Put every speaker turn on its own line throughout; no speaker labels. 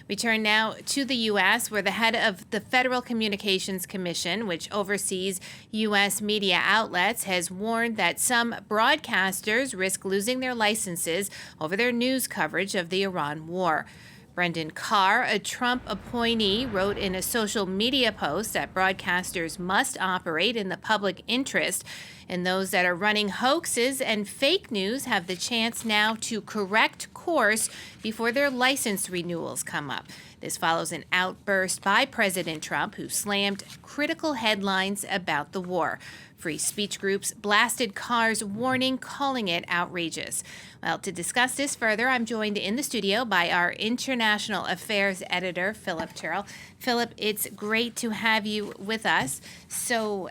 We turn now to the U.S., where the head of the Federal Communications Commission, which oversees U.S. media outlets, has warned that some broadcasters risk losing their licenses over their news coverage of the Iran war. Brendan Carr, a Trump appointee, wrote in a social media post that broadcasters must operate in the public interest, and those that are running hoaxes and fake news have the chance now to correct course before their license renewals come up. This follows an outburst by President Trump, who slammed critical headlines about the war. Free speech groups blasted Carr's warning, calling it outrageous. Well, to discuss this further, I'm joined in the studio by our international affairs editor, Philip Terrell. Philip, it's great to have you with us. So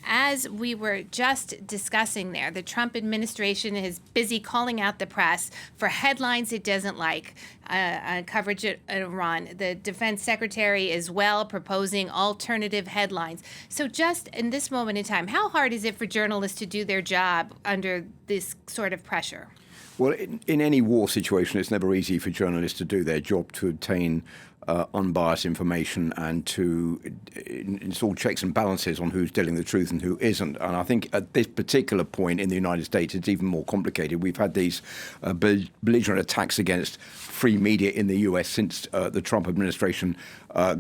as we were just discussing there, the Trump administration is busy calling out the press for headlines it doesn't like, coverage of Iran. The defense secretary as well proposing alternative headlines. So just in this moment in time, how hard is it for journalists to do their job under this sort of pressure?
Well, in any war situation, it's never easy for journalists to do their job, to obtain unbiased information and to install checks and balances on who's telling the truth and who isn't. And I think at this particular point in the United States, it's even more complicated. We've had these belligerent attacks against free media in the US since the Trump administration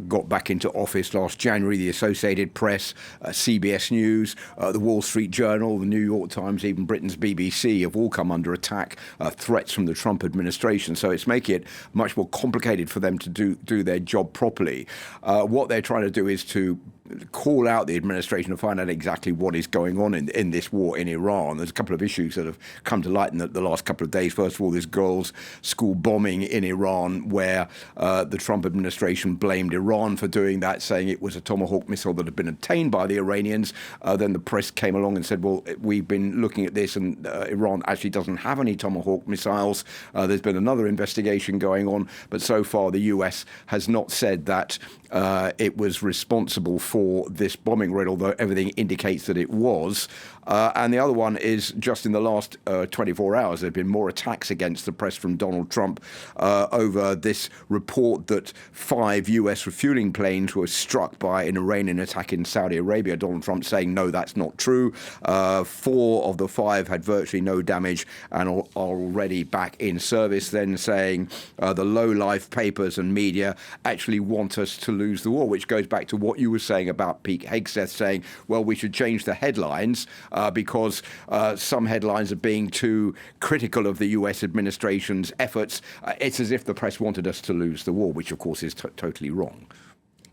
got back into office last January. The Associated Press, CBS News, the Wall Street Journal, the New York Times, even Britain's BBC have all come under attack, threats from the Trump administration. So it's making it much more complicated for them to do their job properly. What they're trying to do is to call out the administration and find out exactly what is going on in this war in Iran. There's a couple of issues that have come to light in the last couple of days. First of all, this girls' school bombing in Iran, where the Trump administration blamed Iran for doing that, saying it was a Tomahawk missile that had been obtained by the Iranians. Then the press came along and said, well, we've been looking at this and Iran actually doesn't have any Tomahawk missiles. There's been another investigation going on, but so far the US has not said that it was responsible for this bombing raid, although everything indicates that it was. And the other one is just in the last 24 hours, there have been more attacks against the press from Donald Trump over this report that 5 US refueling planes were struck by an Iranian attack in Saudi Arabia. Donald Trump saying, no, that's not true. 4 of the 5 had virtually no damage and are already back in service, then saying the low-life papers and media actually want us to lose the war, which goes back to what you were saying about Pete Hegseth saying, well, we should change the headlines because some headlines are being too critical of the US administration's efforts. It's as if the press wanted us to lose the war, which of course is totally wrong.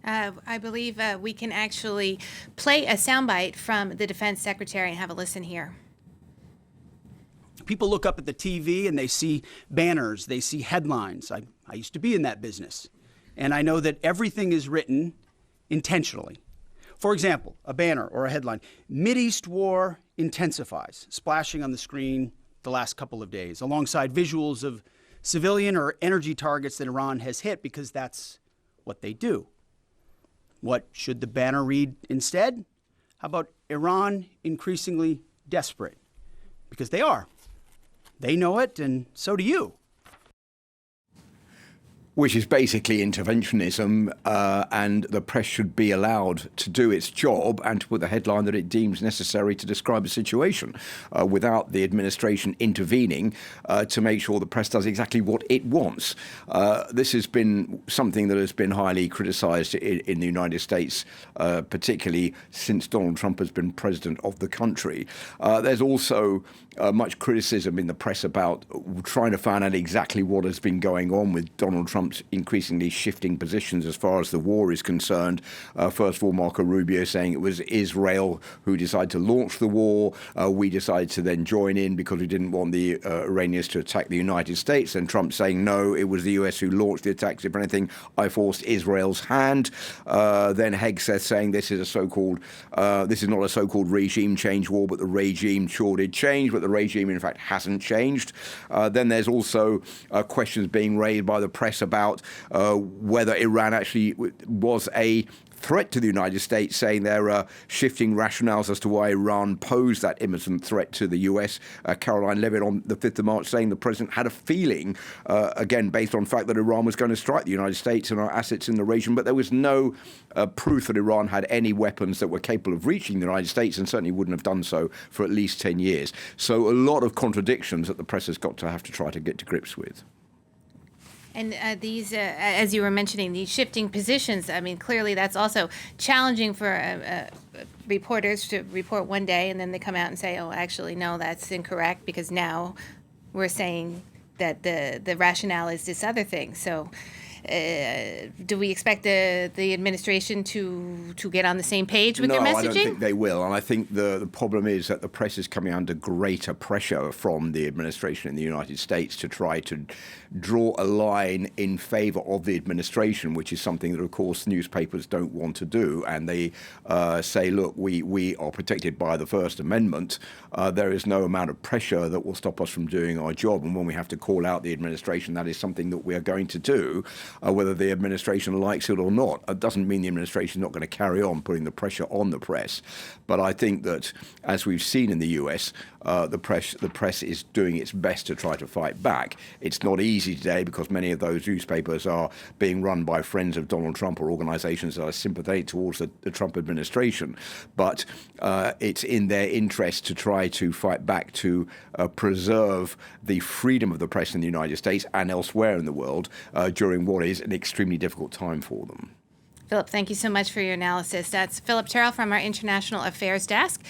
I believe we can actually play a soundbite from the defense secretary and have a listen here.
People look up at the TV and they see banners, they see headlines. I used to be in that business, and I know that everything is written intentionally. For example, a banner or a headline, Mideast war intensifies, splashing on the screen the last couple of days, alongside visuals of civilian or energy targets that Iran has hit, because that's what they do. What should the banner read instead? How about Iran increasingly desperate? Because they are. They know it, and so do you.
Which is basically interventionism, and the press should be allowed to do its job and to put the headline that it deems necessary to describe a situation without the administration intervening to make sure the press does exactly what it wants. This has been something that has been highly criticised in the United States, particularly since Donald Trump has been president of the country. There's also much criticism in the press about trying to find out exactly what has been going on with Donald Trump's increasingly shifting positions as far as the war is concerned. First of all, Marco Rubio saying it was Israel who decided to launch the war. We decided to then join in because we didn't want the Iranians to attack the United States. And Trump saying, no, it was the US who launched the attacks. If anything, I forced Israel's hand. Then Hegseth saying this is not a so-called regime change war, but the regime sure did change, but the regime, in fact, hasn't changed. Then there's also questions being raised by the press about whether Iran actually was a threat to the United States, saying there are shifting rationales as to why Iran posed that imminent threat to the U.S. Caroline Levitt on the 5th of March saying the president had a feeling, again, based on the fact that Iran was going to strike the United States and our assets in the region, but there was no proof that Iran had any weapons that were capable of reaching the United States, and certainly wouldn't have done so for at least 10 years. So a lot of contradictions that the press has got to have to try to get to grips with.
And these, as you were mentioning, these shifting positions, I mean, clearly that's also challenging for reporters to report one day and then they come out and say, oh, actually, no, that's incorrect because now we're saying that the rationale is this other thing. So do we expect the administration to get on the same page with their messaging?
No, I don't think they will. And I think the problem is that the press is coming under greater pressure from the administration in the United States to try to draw a line in favor of the administration, which is something that, of course, newspapers don't want to do. And they say, look, we are protected by the First Amendment. There is no amount of pressure that will stop us from doing our job. And when we have to call out the administration, that is something that we are going to do. Whether the administration likes it or not. It doesn't mean the administration is not going to carry on putting the pressure on the press. But I think that, as we've seen in the US, the press is doing its best to try to fight back. It's not easy today because many of those newspapers are being run by friends of Donald Trump or organizations that are sympathetic towards the Trump administration. But it's in their interest to try to fight back to preserve the freedom of the press in the United States and elsewhere in the world during what is an extremely difficult time for them.
Philip, thank you so much for your analysis. That's Philip Terrell from our International Affairs Desk.